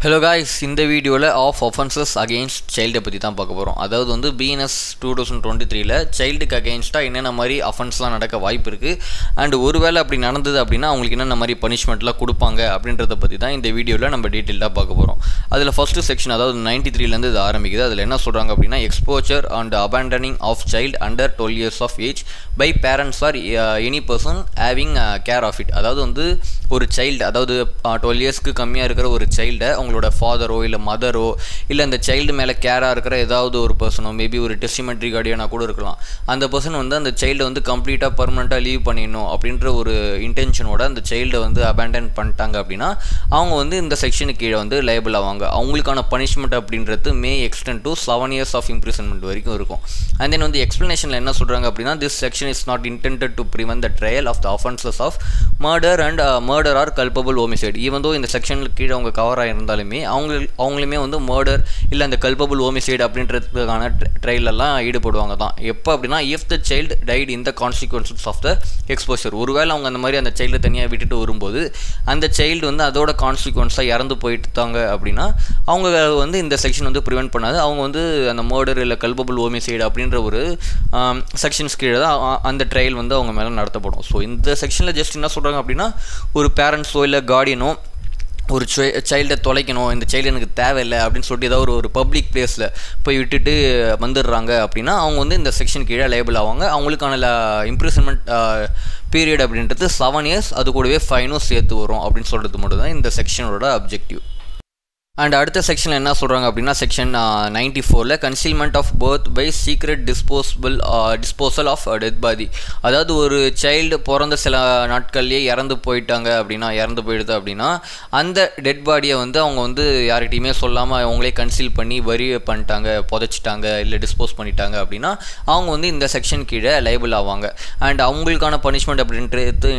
Hello guys, இந்த வீடியோவில் of offenses against child பற்றி தான் பார்க்க போகிறோம். அதாவது வந்து BNS 2023ல சைல்டுக்கு அகெயின்ஸ்டாக என்னென்ன மாதிரி அஃபென்ஸ்லாம் நடக்க வாய்ப்பு இருக்குது அண்ட் ஒருவேளை அப்படி நடந்தது அப்படின்னா அவங்களுக்கு என்னென்ன மாதிரி பனிஷ்மெண்ட்லாம் கொடுப்பாங்க அப்படின்றத பற்றி தான் இந்த வீடியோவில் நம்ம டீட்டெயிலாக பார்க்க போகிறோம். அதில் ஃபஸ்ட்டு செக்ஷன் அதாவது 93லேருந்து இது ஆரம்பிக்குது. அதில் என்ன சொல்கிறாங்க அப்படின்னா exposure and abandoning of child under 12 years of age by parents or any person having care of it. அதாவது வந்து ஒரு சைல்டு அதாவது 12 yearsக்கு கம்மியாக இருக்கிற ஒரு சைல்டை அவங்களோட ஃபாதரோ இல்லை மதரோ இல்லை அந்த சைல்டு மேலே கேராக இருக்கிற ஏதாவது ஒரு பர்சனோ மேபி ஒரு டெஸ்டிமெண்ட்ரி கார்டியனாக கூட இருக்கலாம். அந்த பர்சன் வந்து அந்த சைல்டை வந்து கம்ப்ளீட்டாக பர்மனெண்ட்டாக லீவ் பண்ணிடணும் அப்படின்ற ஒரு இன்டென்ஷனோட அந்த சைல்டை வந்து அபேண்டன் பண்ணிட்டாங்க அப்படின்னா அவங்க வந்து இந்த செக்ஷனுக்கு கீழே வந்து லைபிள் ஆவாங்க. அவங்களுக்கான பனிஷ்மெண்ட் அப்படின்றது may extend to 7 years of imprisonment வரைக்கும் இருக்கும். அண்ட் தென் வந்து எக்ஸ்ப்ளனேஷனில் என்ன சொல்கிறாங்க அப்படின்னா this section is not intended to prevent the trial of the offences of murder and murder or culpable homicide. Even though இந்த செக்ஷனுக்கு கீழே அவங்க கவர் ஆகிருந்தாலுமே அவங்களுமே வந்து மர்டர் இல்லை அந்த கல்பபிள் ஹோமிசைட் அப்படின்றதுக்கான ட்ரையலெல்லாம் ஈடுபடுவாங்க தான். எப்போ அப்படின்னா if the child died in the consequences of the exposure. ஒருவேளை அவங்க அந்த மாதிரி அந்த சைல்டை தனியாக விட்டுட்டு வரும்போது அந்த சைல்டு வந்து அதோட கான்சிக்வன்ஸாக இறந்து போயிட்டாங்க அப்படின்னா அவங்க வந்து இந்த செக்ஷன் வந்து ப்ரிவென்ட் பண்ணாது. அவங்க வந்து அந்த மர்டர் இல்லை கல்பபிள் ஹோமிசைடு அப்படின்ற ஒரு செக்ஷன்ஸ் கீழே தான் அந்த ட்ரையல் வந்து அவங்க மேலே நடத்தப்படும். ஸோ இந்த செக்ஷனில் ஜஸ்ட் என்ன சொல்கிறாங்க அப்படின்னா ஒரு பேரண்ட்ஸோ இல்லை கார்டியனோ ஒரு சைல்டை தொலைக்கணும், இந்த சைல்டு எனக்கு தேவையில்லை அப்படின்னு சொல்லிட்டு ஏதாவது ஒரு பப்ளிக் பிளேஸில் போய் விட்டுட்டு வந்துடுறாங்க அப்படின்னா அவங்க வந்து இந்த செக்ஷன் கீழே லேபிள் ஆவாங்க. அவங்களுக்கான இம்ப்ரிசன்மெண்ட் பீரியட் அப்படின்றது 7 years, அது கூடவே ஃபைனும் சேர்த்து வரும் அப்படின்னு சொல்கிறது மட்டும் தான் இந்த செக்ஷனோட அப்ஜெக்டிவ். அண்ட் அடுத்த செக்ஷனில் என்ன சொல்கிறாங்க அப்படின்னா செக்ஷன் 94ல் concealment of birth by secret disposal of dead body. அதாவது ஒரு சைல்டு பிறந்த சில நாட்கள்லேயே இறந்து போயிடுது அப்படின்னா அந்த டெட் பாடியை வந்து அவங்க வந்து யார்கிட்டையுமே சொல்லாமல் அவங்களே கன்சீல் பண்ணி பண்ணிட்டாங்க, புதைச்சிட்டாங்க இல்லை டிஸ்போஸ் பண்ணிட்டாங்க அப்படின்னா அவங்க வந்து இந்த செக்ஷன் கீழே லைபிள் ஆவாங்க. அண்ட் அவங்களுக்கான பனிஷ்மெண்ட் அப்படின்றது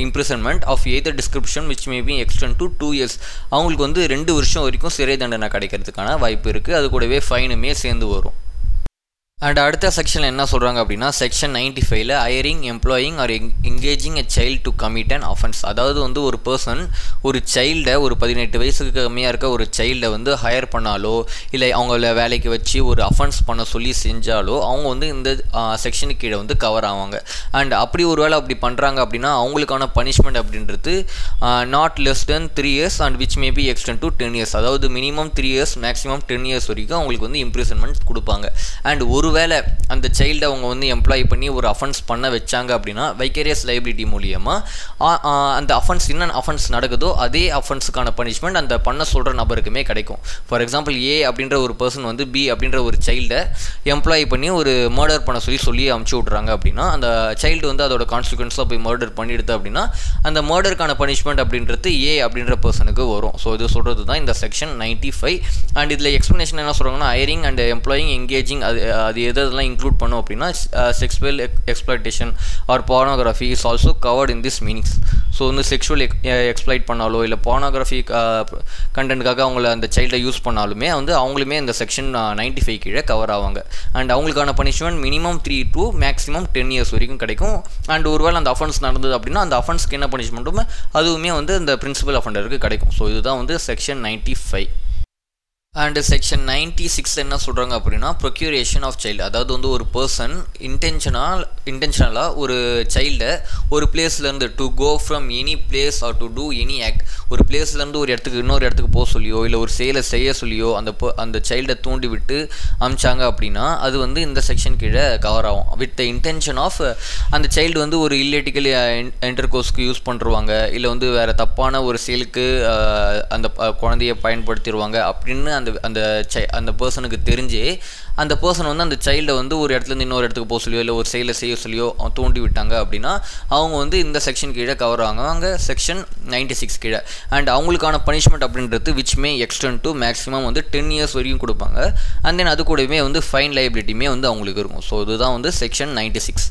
imprisonment of either description which may be extend to 2 years. அவங்களுக்கு வந்து 2 வருஷம் வரைக்கும் சிறை தண்டனை கிடைக்கிறதுக்கான வாய்ப்பு இருக்குது. அது கூடவே ஃபைனுமே சேர்ந்து வரும். அண்ட் அடுத்த செக்ஷனில் என்ன சொல்கிறாங்க அப்படின்னா செக்ஷன் 95ல் hiring employing or engaging a child to commit an offence. அதாவது வந்து ஒரு பர்சன் ஒரு சைல்டை ஒரு 18 வயசுக்கு கம்மியாக இருக்க ஒரு சைல்டை வந்து ஹையர் பண்ணாலோ இல்லை அவங்கள வேலைக்கு வச்சு ஒரு அஃபென்ஸ் பண்ண சொல்லி செஞ்சாலோ அவங்க வந்து இந்த செக்ஷனுக்கு கீழே வந்து கவர் ஆவாங்க. அண்ட் அப்படி ஒரு வேளை அப்படி பண்ணுறாங்க அப்படின்னா அவங்களுக்கான பனிஷ்மெண்ட் அப்படின்றது not less than 3 years and which may be extend to 10 years. அதாவது மினிமம் 3 years மேக்ஸிமம் 10 years வரைக்கும் அவங்களுக்கு வந்து இம்ப்ரிசன்மெண்ட் கொடுப்பாங்க. அண்ட் ஒருவேளை அந்த சைல்டை அவங்க வந்து எம்ப்ளாய் பண்ணி ஒரு அஃபென்ஸ் பண்ண வச்சாங்க அப்படின்னா வைக்கரியஸ் லைபிலிட்டி மூலியமாக அந்த அஃபென்ஸ் என்னென்ன அஃபென்ஸ் நடக்குதோ அதே அஃபென்ஸுக்கான பனிஷ்மெண்ட் அந்த பண்ண சொல்கிற நபருக்குமே கிடைக்கும். ஃபார் எக்ஸாம்பிள் ஏ அப்படின்ற ஒரு பர்சன் வந்து பி அப்படின்ற ஒரு சைல்டை எம்ப்ளாய் பண்ணி ஒரு மர்டர் பண்ண சொல்லி அமுச்சு விட்றாங்க அப்படின்னா அந்த சைல்டு வந்து அதோட கான்சிக்வன்ஸாக போய் மர்டர் பண்ணிடுது அப்படின்னா அந்த மர்டருக்கான பனிஷ்மெண்ட் அப்படின்றது ஏ அப்படின்ற பர்சனுக்கு வரும். ஸோ இது சொல்கிறது தான் இந்த செக்ஷன் 95. அண்ட் இதில் எக்ஸ்ப்ளனேஷன் என்ன சொல்கிறாங்கன்னா ஹையரிங் அண்ட் எம்ப்ளாயிங் எங்கேஜிங் அது எதெல்லாம் இன்க்ளூட் பண்ணோம் அப்படின்னா sexual exploitation or pornography is also covered in this meanings. So வந்து செக்ஷுவல் எக்ஸ்ப்ளாய்ட் பண்ணாலோ இல்லை பார்னோகிராஃபி கண்டென்ட்டுக்காக அவங்கள அந்த சைல்டை யூஸ் பண்ணாலுமே வந்து அவங்களுமே இந்த செக்ஷன் 95 கீழே கவர் ஆவாங்க. அண்ட் அவங்களுக்கான punishment minimum 3 to maximum 10 years வரைக்கும் கிடைக்கும். அண்ட் ஒருவேளை அந்த அஃபென்ஸ் நடந்தது அப்படின்னா அந்த அஃபென்ஸ்க்கு என்ன பனிஷ்மெண்ட்டுமே அதுவுமே வந்து இந்த பிரின்சிபல் அஃபெண்டருக்கு கிடைக்கும். ஸோ இதுதான் வந்து செக்ஷன் 95. அண்ட் செக்ஷன் 96 என்ன சொல்கிறாங்க அப்படின்னா ப்ரொக்யூரேஷன் ஆஃப் சைல்டு. அதாவது வந்து ஒரு பர்சன் இன்டென்ஷனலாக ஒரு சைல்டை ஒரு பிளேஸ்லேருந்து to go from any place or to do any act, ஒரு பிளேஸ்லேருந்து ஒரு இடத்துக்கு இன்னொரு இடத்துக்கு போக சொல்லியோ இல்லை ஒரு செயலை செய்ய சொல்லியோ அந்த சைல்டை தூண்டி விட்டு அமிச்சாங்க அப்படின்னா அது வந்து இந்த செக்ஷன் கீழே கவர் ஆகும். வித் த இன்டென்ஷன் ஆஃப் அந்த சைல்டு வந்து ஒரு இல்லீட்டிக்கல் இன்டர்கோர்ஸ்க்கு யூஸ் பண்ணுருவாங்க இல்லை வந்து வேறு தப்பான ஒரு செயலுக்கு அந்த குழந்தைய பயன்படுத்திடுவாங்க அப்படின்னு அந்த பர்சனுக்கு தெரிஞ்சு அந்த பர்சன் வந்து அந்த சைல்டை வந்து ஒரு இடத்துலேருந்து இன்னொரு இடத்துக்கு போக சொல்லியோ இல்லை ஒரு செயலை செய்ய சொல்லியோ தூண்டி விட்டாங்க அப்படின்னா அவங்க வந்து இந்த செக்ஷன் கீழே கவர் ஆகுவாங்க செக்ஷன் 96 கீழே. அண்ட் அவங்களுக்கான பனிஷ்மெண்ட் அப்படின்றது which may extend to maximum வந்து 10 years வரைக்கும் கொடுப்பாங்க. அண்ட் தென் அது கூடவே வந்து ஃபைன் லைபிலிட்டியுமே வந்து அவங்களுக்கு இருக்கும். ஸோ இதுதான் வந்து செக்ஷன் 96.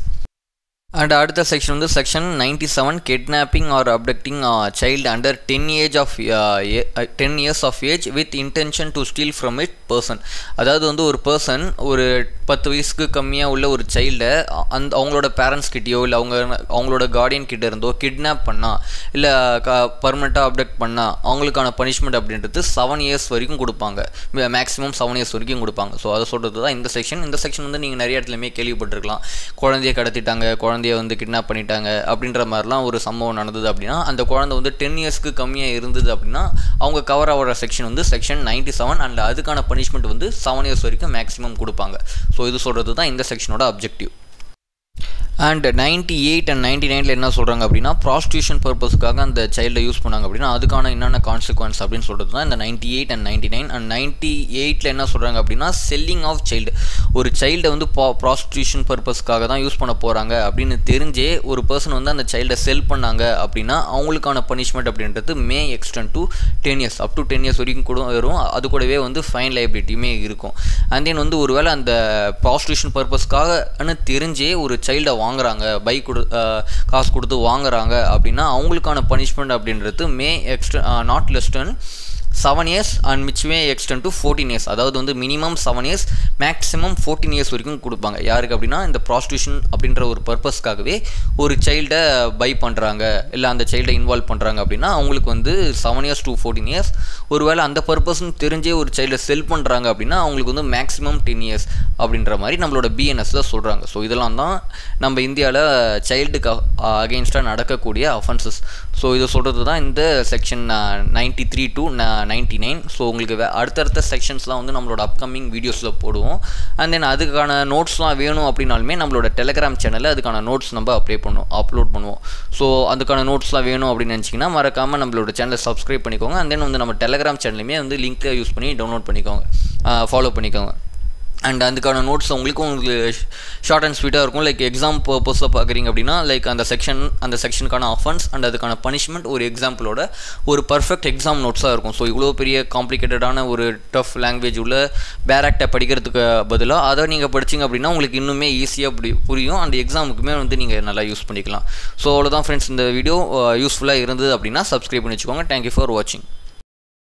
அண்ட் அடுத்த செக்ஷன் வந்து section 97 kidnapping or abducting child under 10 years of age with intention to steal from it person. அதாவது வந்து ஒரு பர்சன் ஒரு 10 வயசுக்கு கம்மியாக உள்ள ஒரு சைல்டை அவங்களோட பேரண்ட்ஸ் கிட்டேயோ இல்லை அவங்களோட கார்டியன் கிட்ட இருந்தோ கிட்னாப் பண்ணா இல்லை பர்மனெண்ட்டாக அப்டக்ட் பண்ணால் அவங்களுக்கான பனிஷ்மெண்ட் அப்படின்றது 7 years வரைக்கும் கொடுப்பாங்க. மேக்ஸிமம் 7 years வரைக்கும் கொடுப்பாங்க. ஸோ அதை சொல்கிறது தான் இந்த செக்ஷன். இந்த செக்ஷன் வந்து நீங்கள் நிறைய இடத்துலையுமே கேள்விப்பட்டிருக்கலாம். குழந்தைய கடத்திட்டாங்க, குழந்தைய வந்து கிட்னாப் பண்ணிட்டாங்க அப்படின்ற மாதிரிலாம் ஒரு சம்பவம் நடந்தது அப்படின்னா அந்த குழந்தை வந்து 10 yearsக்கு கம்மியாக இருந்தது அப்படின்னா அவங்க கவர் ஆகிற செக்ஷன் வந்து செக்ஷன் 97 அண்ட் அதுக்கான பனிஷ்மெண்ட் வந்து 7 years வரைக்கும் மேக்ஸிமம் கொடுப்பாங்க. ஸோ இது சொல்கிறது தான் இந்த செக்ஷனோட அப்ஜெக்டிவ். அண்ட் 98 and 99 என்ன சொல்கிறாங்க அப்படின்னா ப்ராஸ்டியூஷன் பர்பஸ்க்காக அந்த சைல்டை யூஸ் பண்ணாங்க அப்படின்னா அதுக்கான என்னென்ன கான்சிக்வன்ஸ் அப்படின்னு சொல்கிறது தான் இந்த 98 and 99. அண்ட் 98 என்ன சொல்கிறாங்க அப்படின்னா செல்லிங் ஆஃப் சைல்டு. ஒரு சைல்டை வந்து ப்ராஸ்டியூஷன் பர்பஸ்க்காக தான் யூஸ் பண்ண போகிறாங்க அப்படின்னு தெரிஞ்சே ஒரு பர்சன் வந்து அந்த சைல்டை செல் பண்ணாங்க அப்படின்னா அவங்களுக்கான பனிஷ்மெண்ட் அப்படின்றது may extend to 10 years up to 10 years வரைக்கும் கூட வரும். அது கூடவே வந்து ஃபைன் லைபிலிட்டியுமே இருக்கும். அண்ட் தென் வந்து ஒருவேளை அந்த ப்ராஸ்டியூஷன் பர்பஸ்க்காகன்னு தெரிஞ்சே ஒரு சைல்டை வாங்குறாங்க, காசு கொடுத்து வாங்குறாங்க அப்படின்னா அவங்களுக்கான பனிஷ்மெண்ட் அப்படின்றது may not less than 7 years and which may extend to 14 years. அதாவது வந்து மினிமம் 7 years மேக்ஸிமம் 14 years வரைக்கும் கொடுப்பாங்க. யாருக்கு அப்படின்னா இந்த ப்ராஸ்டியூஷன் அப்படின்ற ஒரு பர்பஸ்க்காகவே ஒரு சைல்டை பை பண்ணுறாங்க இல்லை அந்த சைல்டை இன்வால்வ் பண்ணுறாங்க அப்படின்னா அவங்களுக்கு வந்து 7 years to 14 years. ஒருவேளை அந்த பர்பஸ்ன்னு தெரிஞ்சே ஒரு சைல்டை செல் பண்ணுறாங்க அப்படின்னா அவங்களுக்கு வந்து மேக்ஸிமம் 10 years அப்படின்ற மாதிரி நம்மளோட பிஎன்எஸ்ல சொல்கிறாங்க. ஸோ இதெல்லாம் தான் நம்ம இந்தியாவில் சைல்டுக்கு அகெயின்ஸ்டாக நடக்கக்கூடிய அஃபென்சஸ். ஸோ இதை சொல்கிறது தான் இந்த செக்ஷன் 93 to 99. ஸோ உங்களுக்கு அடுத்தடுத்த செக்ஷன்ஸ்லாம் வந்து நம்மளோட அப்கமிங் வீடியோஸில் போடுவோம். அண்ட் தென் அதுக்கான நோட்ஸ்லாம் வேணும் அப்படின்னாலுமே நம்மளோட டெலிகிராம் சேனலில் அதுக்கான நோட்ஸ் நம்ம அப்லோட் பண்ணுவோம். ஸோ அதுக்கான நோட்ஸ்லாம் வேணும் அப்படின்னு நினச்சிங்கன்னா மறக்காமல் நம்மளோட சேனலை சப்ஸ்கிரைப் பண்ணிக்கோங்க. அண்ட் தென் வந்து நம்ம டெலிகிராம் சேனலுமே வந்து லிங்க்கை யூஸ் பண்ணி டவுன்லோட் பண்ணிக்கோங்க, ஃபாலோ பண்ணிக்கோங்க. அண்ட் அதுக்கான நோட்ஸ் உங்களுக்கு ஷார்ட் அண்ட் ஸ்வீட்டாக இருக்கும். லைக் எக்ஸாம் பர்பஸில் பார்க்குறீங்க அப்படின்னா லைக் அந்த செக்ஷனுக்கான அஃபென்ஸ் அண்ட் அதுக்கான பனிஷ்மெண்ட் ஒரு எக்ஸாம்பிளோட ஒரு பர்ஃபெக்ட் எக்ஸாம் நோட்ஸாக இருக்கும். ஸோ இவ்வளோ பெரிய காம்ப்ளிகேட்டடான ஒரு டஃப் லாங்குவேஜ் உள்ள பேராக்டை படிக்கிறதுக்கு பதிலாக அதை நீங்கள் படிச்சிங்க அப்படின்னா உங்களுக்கு இன்னுமே ஈஸியாக புரியும். அந்த எக்ஸாமுக்குமே வந்து நீங்கள் நல்லா யூஸ் பண்ணிக்கலாம். ஸோ அவ்வளோதான் ஃப்ரெண்ட்ஸ், இந்த வீடியோ யூஸ்ஃபுல்லாக இருந்தது அப்படின்னா சப்ஸ்கிரைப் பண்ணி வச்சுக்கோங்க. தேங்க்யூ ஃபார் வாட்சிங்.